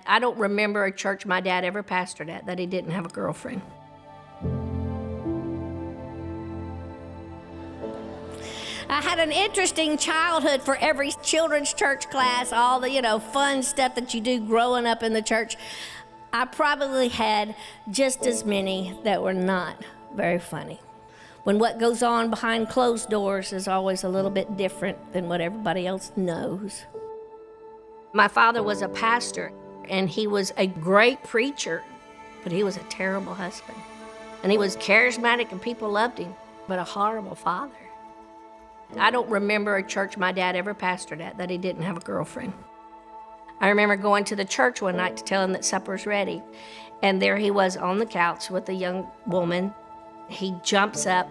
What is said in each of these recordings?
I don't remember a church my dad ever pastored at that he didn't have a girlfriend. I had an interesting childhood for every children's church class, all the, fun stuff that you do growing up in the church. I probably had just as many that were not very funny. When what goes on behind closed doors is always a little bit different than what everybody else knows. My father was a pastor, and he was a great preacher, but he was a terrible husband. And he was charismatic, and people loved him, but a horrible father. I don't remember a church my dad ever pastored at that he didn't have a girlfriend. I remember going to the church one night to tell him that supper's ready, and there he was on the couch with a young woman. He jumps up,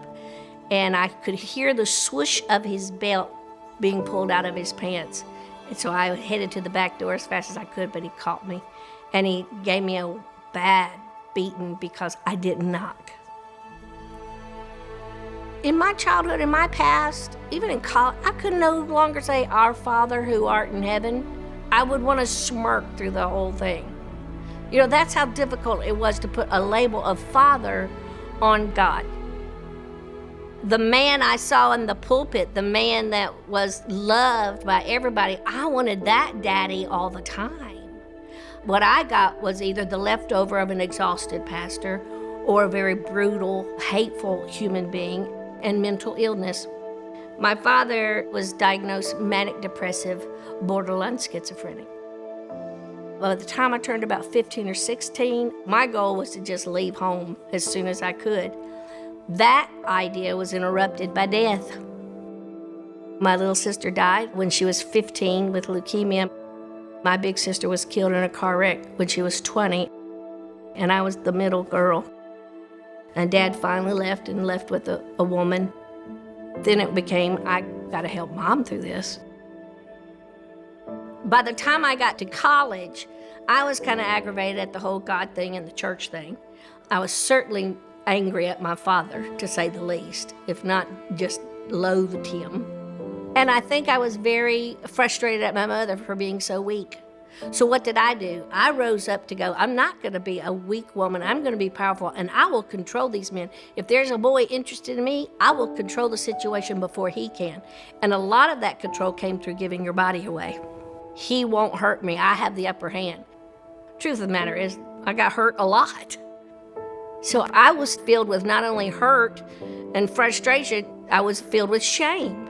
and I could hear the swoosh of his belt being pulled out of his pants. And so I headed to the back door as fast as I could, but he caught me, and he gave me a bad beating because I didn't knock. In my childhood, in my past, even in college, I could no longer say, "Our Father who art in heaven." I would want to smirk through the whole thing. That's how difficult it was to put a label of Father on God. The man I saw in the pulpit, the man that was loved by everybody, I wanted that daddy all the time. What I got was either the leftover of an exhausted pastor or a very brutal, hateful human being and mental illness. My father was diagnosed manic depressive, borderline schizophrenic. By the time I turned about 15 or 16, my goal was to just leave home as soon as I could. That idea was interrupted by death. My little sister died when she was 15 with leukemia. My big sister was killed in a car wreck when she was 20, and I was the middle girl. And Dad finally left and left with a woman. Then it became, I gotta help Mom through this. By the time I got to college, I was kind of aggravated at the whole God thing and the church thing. I was certainly angry at my father, to say the least, if not just loathed him. And I think I was very frustrated at my mother for being so weak. So what did I do? I rose up to go, I'm not going to be a weak woman. I'm going to be powerful, and I will control these men. If there's a boy interested in me, I will control the situation before he can. And a lot of that control came through giving your body away. He won't hurt me. I have the upper hand. Truth of the matter is, I got hurt a lot. So I was filled with not only hurt and frustration, I was filled with shame.